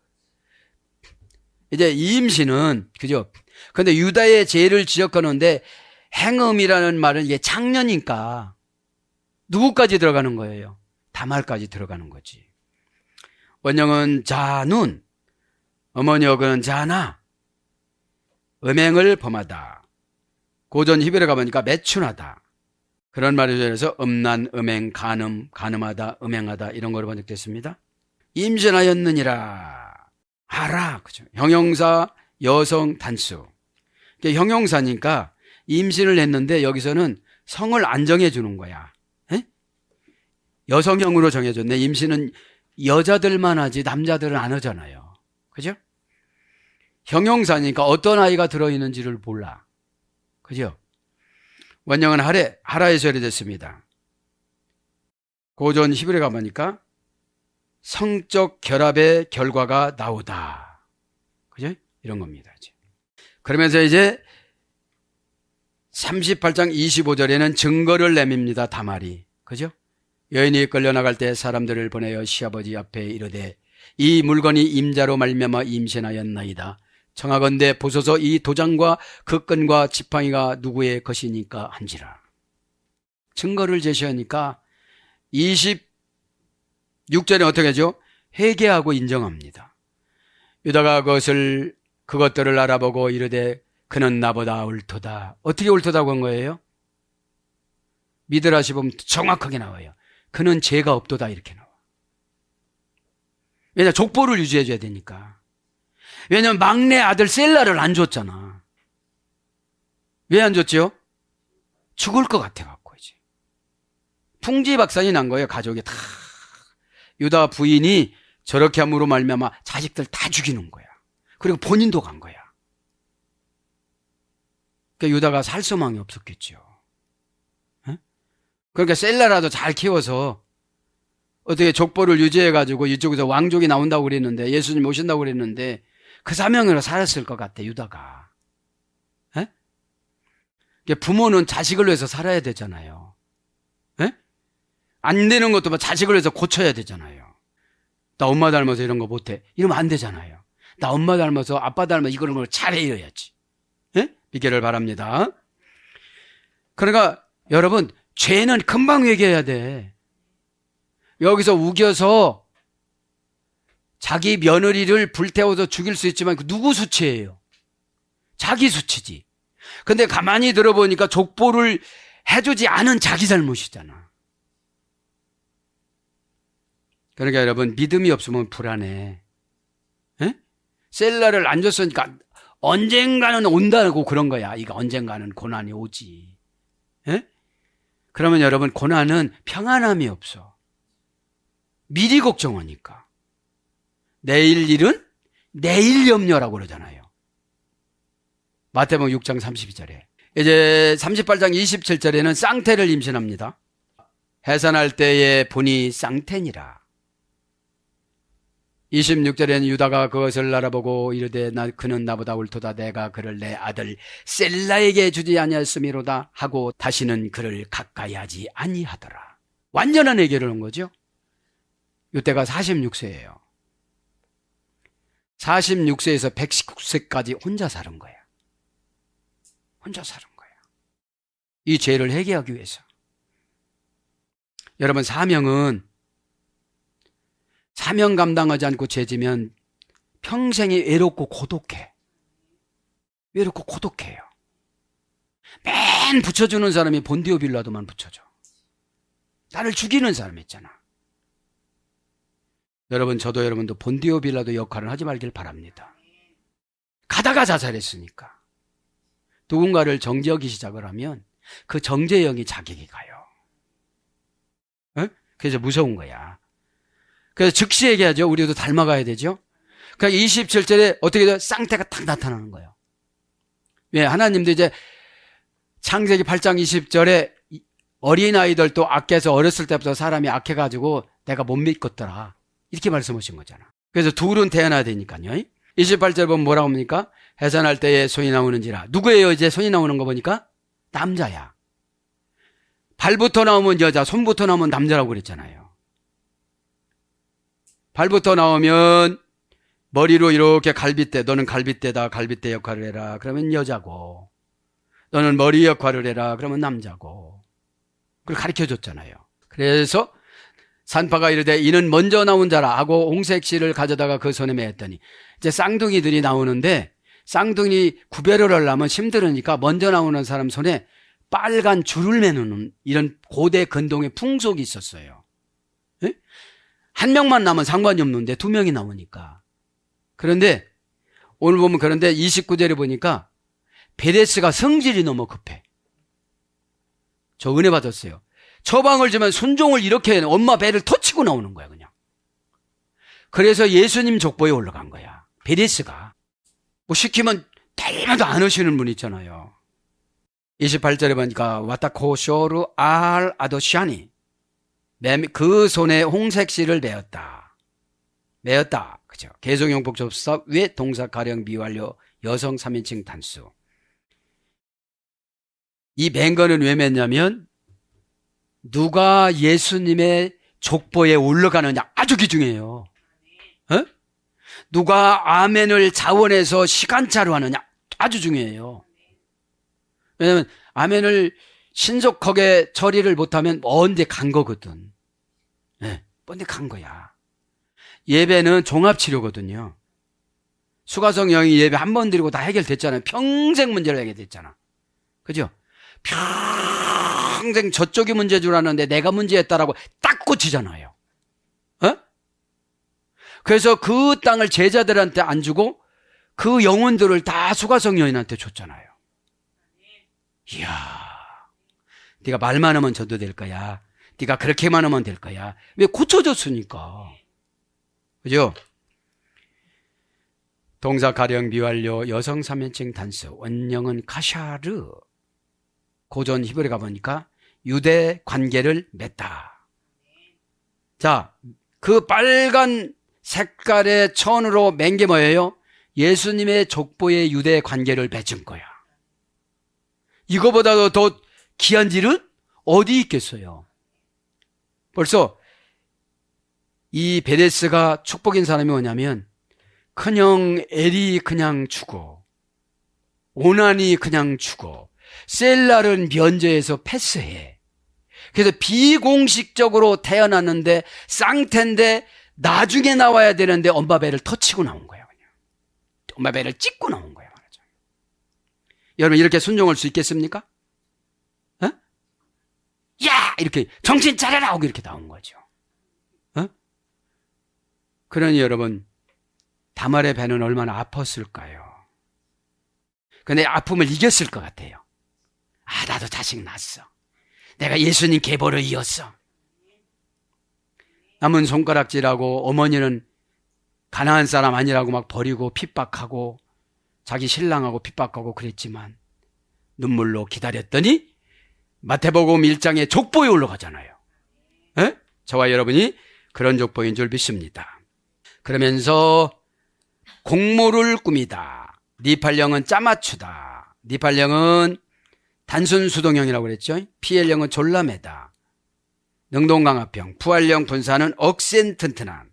이제 임신은, 그죠? 근데 유다의 죄를 지적하는데 행음이라는 말은 이게 창녀니까 누구까지 들어가는 거예요? 다말까지 들어가는 거지. 원형은 자눈, 어머니역은 자나, 음행을 범하다. 고전 히브리어 가보니까 매춘하다. 그런 말에 대해서 음란, 음행, 간음, 간음하다, 음행하다 이런 거로 번역됐습니다. 임신하였느니라. 하라. 그죠? 형용사, 여성, 단수. 형용사니까 임신을 했는데 여기서는 성을 안 정해주는 거야. 에? 여성형으로 정해줬네. 임신은 여자들만 하지 남자들은 안 하잖아요. 그죠? 형용사니까 어떤 아이가 들어있는지를 몰라. 그죠? 원형은 하라에서 해됐습니다. 고전 히브리어 가보니까 성적 결합의 결과가 나오다. 그죠? 이런 겁니다. 그러면서 이제 38장 25절에는 증거를 내밉니다. 다말이. 그죠? 여인이 끌려나갈 때 사람들을 보내어 시아버지 앞에 이르되 이 물건이 임자로 말미암아 임신하였나이다. 청하건대 보소서 이 도장과 그 끈과 지팡이가 누구의 것이니까 한지라. 증거를 제시하니까 26절에 어떻게 하죠? 회개하고 인정합니다. 유다가 그것들을 알아보고 이르되 그는 나보다 옳도다. 어떻게 옳도다고 한 거예요? 미드라시 보면 정확하게 나와요. 그는 죄가 없도다 이렇게 나와. 왜냐? 족보를 유지해 줘야 되니까. 왜냐면 막내 아들 셀라를 안 줬잖아. 왜 안 줬죠? 죽을 것 같아갖고 이제 풍지박산이 난 거예요. 가족이 다. 유다 부인이 저렇게 함으로 말미암아 자식들 다 죽이는 거야. 그리고 본인도 간 거야. 그러니까 유다가 살 소망이 없었겠죠. 에? 그러니까 셀라라도 잘 키워서 어떻게 족보를 유지해가지고 이쪽에서 왕족이 나온다고 그랬는데, 예수님 오신다고 그랬는데 그 사명으로 살았을 것 같아 유다가. 에? 부모는 자식을 위해서 살아야 되잖아요. 에? 안 되는 것도 자식을 위해서 고쳐야 되잖아요. 나 엄마 닮아서 이런 거 못해 이러면 안 되잖아요. 나 엄마 닮아서 아빠 닮아서 이런 걸 잘해 이래야지. 에? 믿기를 바랍니다. 그러니까 여러분, 죄는 금방 회개해야 돼. 여기서 우겨서 자기 며느리를 불태워서 죽일 수 있지만 그 누구 수치예요? 자기 수치지. 근데 가만히 들어보니까 족보를 해주지 않은 자기 잘못이잖아. 그러니까 여러분, 믿음이 없으면 불안해. 에? 셀라를 안 줬으니까 언젠가는 온다고 그런 거야. 이거 언젠가는 고난이 오지. 에? 그러면 여러분, 고난은 평안함이 없어. 미리 걱정하니까. 내일 일은 내일 염려라고 그러잖아요. 마태복음 6장 32절에. 이제 38장 27절에는 쌍태를 임신합니다. 해산할 때에 보니 쌍텐이라. 26절에는 유다가 그것을 알아보고 이르되 그는 나보다 옳도다. 내가 그를 내 아들 셀라에게 주지 아니하였음이로다 하고 다시는 그를 가까이 하지 아니하더라. 완전한 해결을 한 거죠. 이때가 46세예요. 46세에서 119세까지 혼자 사는 거야. 혼자 사는 거야. 이 죄를 해결하기 위해서. 여러분, 사명 감당하지 않고 죄지면 평생이 외롭고 고독해. 외롭고 고독해요. 맨 붙여주는 사람이 본디오 빌라도만 붙여줘. 나를 죽이는 사람 있잖아. 여러분, 저도 여러분도 본디오 빌라도 역할을 하지 말길 바랍니다. 가다가 자살했으니까. 누군가를 정죄하기 시작을 하면 그 정죄형이 자격이 가요. 그래서 무서운 거야. 그래서 즉시 얘기하죠. 우리도 닮아가야 되죠. 그러니까 27절에 어떻게 돼요? 쌍태가 딱 나타나는 거예요. 왜? 하나님도 이제 창세기 8장 20절에 어린아이들도 악해서 어렸을 때부터 사람이 악해가지고 내가 못 믿겠더라. 이렇게 말씀하신 거잖아. 그래서 둘은 태어나야 되니까요. 28절 보면 뭐라고 합니까? 해산할 때에 손이 나오는지라. 누구예요? 이제 손이 나오는 거 보니까? 남자야. 발부터 나오면 여자, 손부터 나오면 남자라고 그랬잖아요. 발부터 나오면 머리로 이렇게 갈빗대, 너는 갈빗대다, 갈빗대 역할을 해라. 그러면 여자고. 너는 머리 역할을 해라. 그러면 남자고. 그걸 가르쳐줬잖아요. 그래서 산파가 이르되 이는 먼저 나온 자라 하고 홍색실을 가져다가 그 손에 매었더니 이제 쌍둥이들이 나오는데 쌍둥이 구별을 하려면 힘들으니까 먼저 나오는 사람 손에 빨간 줄을 매는 이런 고대 근동의 풍속이 있었어요. 에? 한 명만 나면 상관이 없는데 두 명이 나오니까. 그런데 오늘 보면 그런데 29절에 보니까 베레스가 성질이 너무 급해. 저 은혜 받았어요. 처방을 주면 순종을 이렇게 엄마 배를 터치고 나오는 거야 그냥. 그래서 예수님 족보에 올라간 거야. 베레스가. 뭐 시키면 달마다 안 오시는 분 있잖아요. 28절에 보니까 와타코쇼르 알 아도샤니 그 손에 홍색실을 매었다. 그죠? 개성용법 접사 왜 동사 가령 미완료 여성 3인칭 단수. 이 맨 거는 왜 맸냐면 누가 예수님의 족보에 올라가느냐 아주 귀중해요. 누가 아멘을 자원해서 시간차로 하느냐 아주 중요해요. 왜냐하면 아멘을 신속하게 처리를 못하면 언제 간 거거든. 언제 간 거야. 예배는 종합치료거든요. 수가성 영이 예배 한 번 드리고 다 해결됐잖아요. 평생 문제를 해결됐잖아. 그죠? 평생 저쪽이 문제인 줄 알았는데 내가 문제였다라고 딱 꽂히잖아요. 그래서 그 땅을 제자들한테 안 주고 그 영혼들을 다 수가성 여인한테 줬잖아요. 이야, 네가 말만 하면 전도될 거야. 네가 그렇게만 하면 될 거야. 왜? 고쳐줬으니까. 그죠? 동사 가령 미완료 여성 3인칭 단수 원형은 카샤르. 고전 히브리 가보니까 유대 관계를 맺다. 자, 그 빨간 색깔의 천으로 맨 게 뭐예요? 예수님의 족보의 유대 관계를 맺은 거야. 이거보다도 더 귀한 일은 어디 있겠어요? 벌써 이 베레스가 축복인 사람이 뭐냐면 큰형 엘이 그냥 죽어. 오난이 그냥 죽어. 셀라를 면제해서 패스해. 그래서 비공식적으로 태어났는데 쌍태인데 나중에 나와야 되는데 엄마 배를 터치고 나온 거예요. 그냥. 엄마 배를 찍고 나온 거예요. 말하자면. 여러분 이렇게 순종할 수 있겠습니까? 야! 이렇게 정신 차려라 하고 이렇게 나온 거죠. 그러니 여러분 다말의 배는 얼마나 아팠을까요? 근데 아픔을 이겼을 것 같아요. 아, 나도 자식 낳았어. 내가 예수님 계보를 이었어. 남은 손가락질하고 어머니는 가난한 사람 아니라고 막 버리고 핍박하고 자기 신랑하고 핍박하고 그랬지만 눈물로 기다렸더니 마태복음 1장에 족보에 올라가잖아요. 에? 저와 여러분이 그런 족보인 줄 믿습니다. 그러면서 공모를 꾸미다. 니팔령은 짜맞추다. 니팔령은 단순 수동형이라고 그랬죠. 피엘령은 졸라매다. 능동강압형, 부활령 분사는 억센 튼튼한.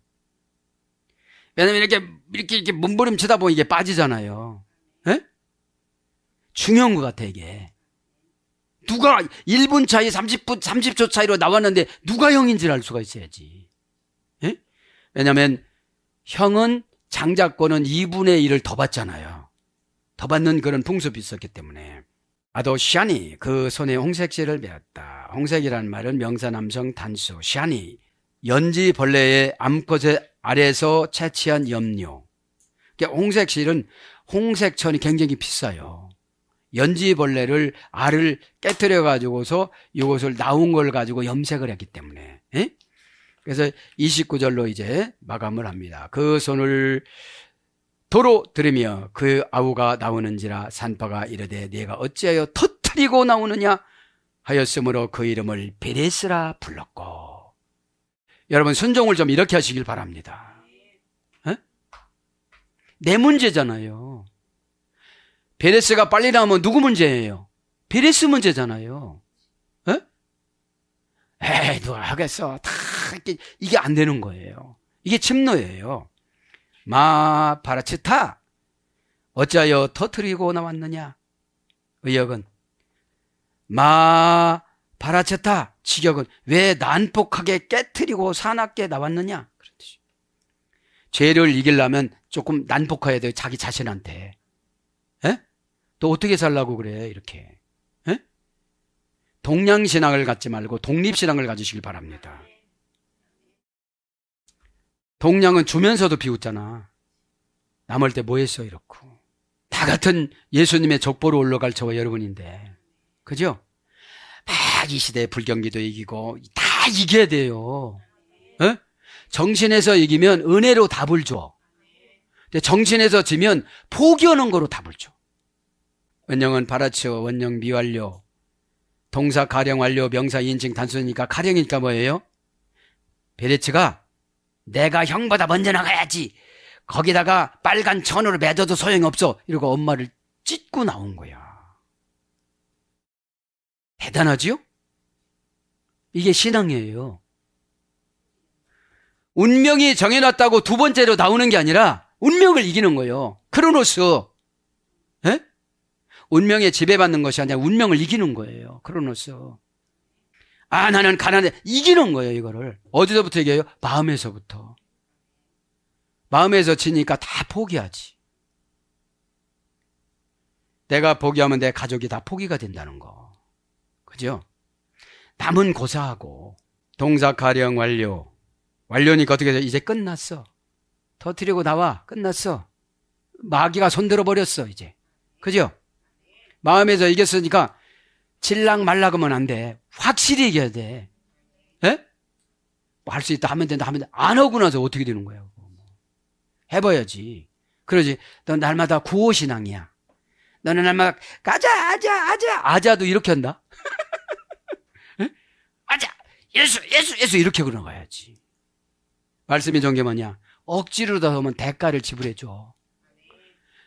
왜냐면 이렇게 몸부림치다 보면 이게 빠지잖아요. 에? 중요한 것 같아, 이게. 누가 1분 차이 30초 차이로 나왔는데 누가 형인지를 알 수가 있어야지. 에? 왜냐면 형은 장자권은 2분의 1을 더 받잖아요. 더 받는 그런 풍습이 있었기 때문에. 아도시아니, 그 손에 홍색실을 베었다. 홍색이라는 말은 명사남성 단수. 시아니, 연지벌레의 암컷의 아래에서 채취한 염료. 그러니까 홍색실은 홍색천이 굉장히 비싸요. 연지벌레를 알을 깨뜨려 가지고서 이것을 나온 걸 가지고 염색을 했기 때문에. 에? 그래서 29절로 이제 마감을 합니다. 그 손을 도로 들으며 그 아우가 나오는지라 산파가 이르되 네가 어찌하여 터뜨리고 나오느냐 하였으므로 그 이름을 베레스라 불렀고. 여러분 순종을 좀 이렇게 하시길 바랍니다. 에? 내 문제잖아요. 베레스가 빨리 나오면 누구 문제예요? 베레스 문제잖아요. 에? 에이 누가 하겠어. 다 이게 안 되는 거예요. 이게 침노예요. 마 파라치타 어찌하여 터뜨리고 나왔느냐. 의역은 마 파라치타 직역은 왜 난폭하게 깨뜨리고 사납게 나왔느냐. 그런 뜻이에요. 죄를 이기려면 조금 난폭해야 돼요. 자기 자신한테. 에? 또 어떻게 살라고 그래 이렇게. 에? 동양신앙을 갖지 말고 독립신앙을 가지시길 바랍니다. 동양은 주면서도 비웃잖아. 남을 때 뭐 했어 이렇고. 다 같은 예수님의 족보로 올라갈 저와 여러분인데. 그죠? 막 이 시대에 불경기도 이기고 다 이겨야 돼요. 에? 정신에서 이기면 은혜로 답을 줘. 근데 정신에서 지면 포기하는 거로 답을 줘. 원형은 바라치오, 원형 미완료, 동사 가령 완료, 명사 인칭 단수니까 가령이니까 뭐예요? 베레츠가 내가 형보다 먼저 나가야지. 거기다가 빨간 천으로 맺어도 소용이 없어. 이러고 엄마를 찢고 나온 거야. 대단하지요? 이게 신앙이에요. 운명이 정해놨다고 두 번째로 나오는 게 아니라 운명을 이기는 거예요. 크로노스. 에? 운명에 지배받는 것이 아니라 운명을 이기는 거예요. 크로노스. 아 나는 가난해. 이기는 거예요. 이거를. 어디서부터 이겨요? 마음에서부터. 마음에서 지니까 다 포기하지. 내가 포기하면 내 가족이 다 포기가 된다는 거. 그죠? 남은 고사하고. 동사 가령 완료. 완료니까 어떻게 돼? 이제 끝났어. 터뜨리고 나와. 끝났어. 마귀가 손들어 버렸어 이제. 그죠? 마음에서 이겼으니까 질락 말락 하면 안 돼. 확실히 이겨야 돼. 에? 뭐 할 수 있다 하면 된다 하면 된다. 안 하고 나서 어떻게 되는 거야? 해봐야지. 그러지. 넌 날마다 구호신앙이야. 너는 날마다 가자 아자 아자도 이렇게 한다. 에? 아자 예수 이렇게 걸어가야지. 말씀이 좋은 게 뭐냐? 억지로다 하면 대가를 지불해줘.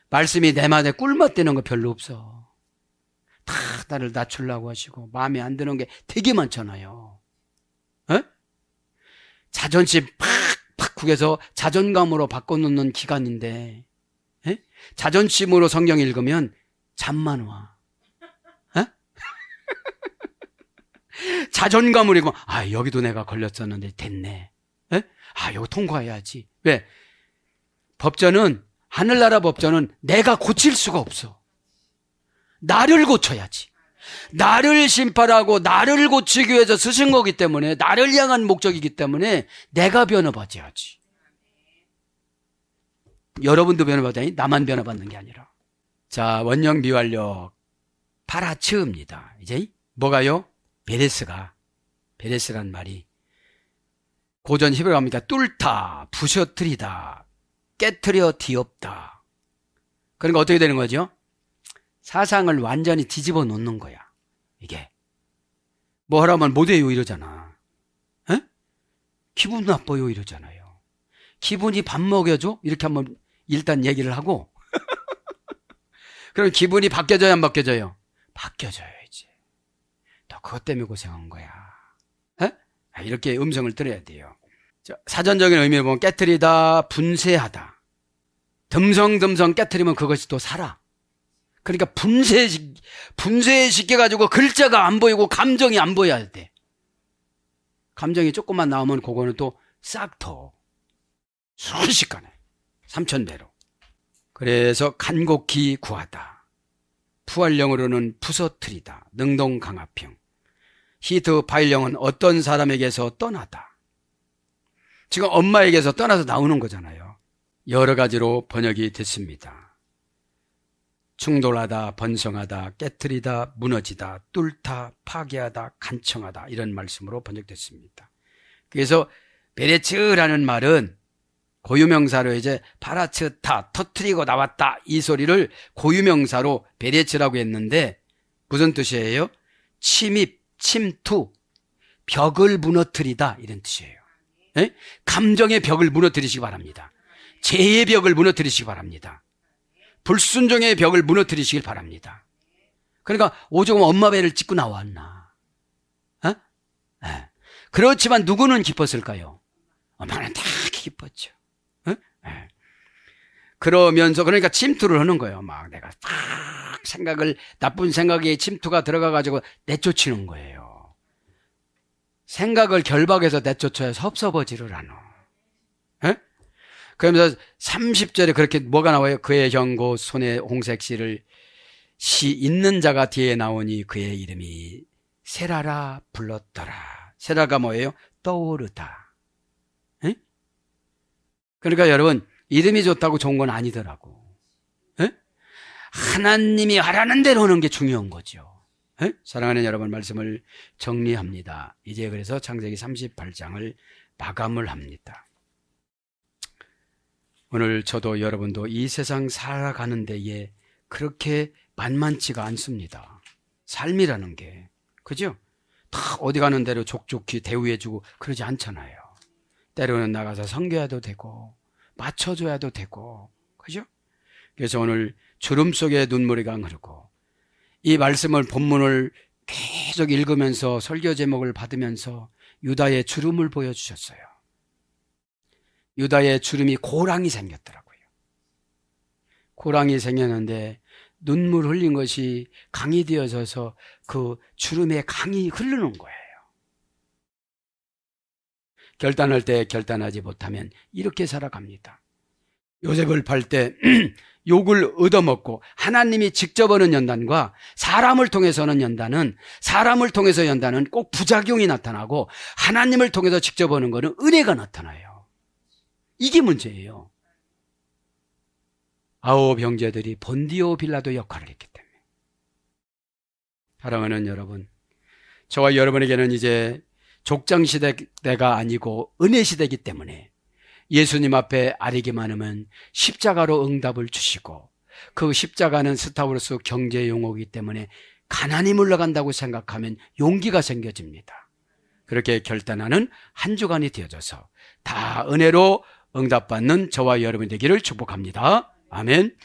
말씀이 내 말에 꿀맛되는 거 별로 없어. 다 나를 낮추려고 하시고 마음에 안 드는 게 되게 많잖아요. 에? 자존심 팍팍 국에서 자존감으로 바꿔놓는 기간인데 에? 자존심으로 성경 읽으면 잠만 와. 에? 자존감으로 읽으면 아 여기도 내가 걸렸었는데 됐네. 에? 아 이거 통과해야지. 왜? 법전은 하늘나라 법전은 내가 고칠 수가 없어. 나를 고쳐야지. 나를 심판하고 나를 고치기 위해서 쓰신 거기 때문에 나를 향한 목적이기 때문에 내가 변화받아야지. 여러분도 변화받아야지 나만 변화받는 게 아니라. 자 원형 미완료 파라츠입니다. 이제 뭐가요? 베레스란 말이 고전 히브리어 갑니다. 뚫다, 부셔뜨리다, 깨트려 뒤엎다. 그러니까 어떻게 되는 거죠? 사상을 완전히 뒤집어 놓는 거야. 이게 뭐 하라면 못해요 이러잖아. 에? 기분 나빠요 이러잖아요. 기분이 밥 먹여줘? 이렇게 한번 일단 얘기를 하고 그럼 기분이 바뀌어져요 안 바뀌어져요? 바뀌어져야지. 너 그것 때문에 고생한 거야. 에? 이렇게 음성을 들어야 돼요. 자, 사전적인 의미를 보면 깨트리다, 분쇄하다. 듬성듬성 깨트리면 그것이 또 살아. 그러니까 분쇄시켜가지고 글자가 안 보이고 감정이 안 보여야 돼. 감정이 조금만 나오면 그거는 또 싹터 순식간에 3000배로. 그래서 간곡히 구하다. 푸활령으로는 부서뜨리다. 능동강압형. 히트 파일령은 어떤 사람에게서 떠나다. 지금 엄마에게서 떠나서 나오는 거잖아요. 여러 가지로 번역이 됐습니다. 충돌하다, 번성하다, 깨트리다, 무너지다, 뚫다, 파괴하다, 간청하다 이런 말씀으로 번역됐습니다. 그래서 베레츠라는 말은 고유명사로 이제 파라츠타, 터트리고 나왔다 이 소리를 고유명사로 베레츠라고 했는데 무슨 뜻이에요? 침입, 침투, 벽을 무너뜨리다 이런 뜻이에요. 에? 감정의 벽을 무너뜨리시기 바랍니다. 죄의 벽을 무너뜨리시기 바랍니다. 불순종의 벽을 무너뜨리시길 바랍니다. 그러니까 오죽하면 엄마 배를 찢고 나왔나? 어? 네. 그렇지만 누구는 기뻤을까요? 엄마는 다 기뻤죠. 어? 네. 그러면서 그러니까 침투를 하는 거예요. 막 내가 딱 나쁜 생각에 침투가 들어가가지고 내쫓이는 거예요. 생각을 결박해서 내쫓아야 섭섭하지를 않아. 에? 그러면서 30절에 그렇게 뭐가 나와요? 그의 경고 손에 홍색실을 시 있는 자가 뒤에 나오니 그의 이름이 세라라 불렀더라. 세라가 뭐예요? 떠오르다. 에? 그러니까 여러분 이름이 좋다고 좋은 건 아니더라고. 에? 하나님이 하라는 대로 하는 게 중요한 거죠. 에? 사랑하는 여러분 말씀을 정리합니다. 이제 그래서 창세기 38장을 마감을 합니다. 오늘 저도 여러분도 이 세상 살아가는 데에 그렇게 만만치가 않습니다. 삶이라는 게. 그죠? 다 어디 가는 대로 족족히 대우해주고 그러지 않잖아요. 때로는 나가서 섬겨야도 되고 맞춰줘야도 되고 그죠? 그래서 오늘 주름 속에 눈물이 흐르고 이 말씀을 본문을 계속 읽으면서 설교 제목을 받으면서 유다의 주름을 보여주셨어요. 유다의 주름이 고랑이 생겼더라고요. 고랑이 생겼는데 눈물 흘린 것이 강이 되어져서 그 주름에 강이 흐르는 거예요. 결단할 때 결단하지 못하면 이렇게 살아갑니다. 요셉을 팔 때 욕을 얻어먹고 하나님이 직접 하는 연단과 사람을 통해서 하는 연단은 사람을 통해서 연단은 꼭 부작용이 나타나고 하나님을 통해서 직접 하는 것은 은혜가 나타나요. 이게 문제예요. 아홉 형제들이 본디오 빌라도 역할을 했기 때문에. 사랑하는 여러분, 저와 여러분에게는 이제 족장시대가 아니고 은혜시대이기 때문에 예수님 앞에 아리기만 하면 십자가로 응답을 주시고 그 십자가는 스타브로스 경제용어이기 때문에 가난이 물러간다고 생각하면 용기가 생겨집니다. 그렇게 결단하는 한 주간이 되어져서 다 은혜로 응답받는 저와 여러분이 되기를 축복합니다. 아멘.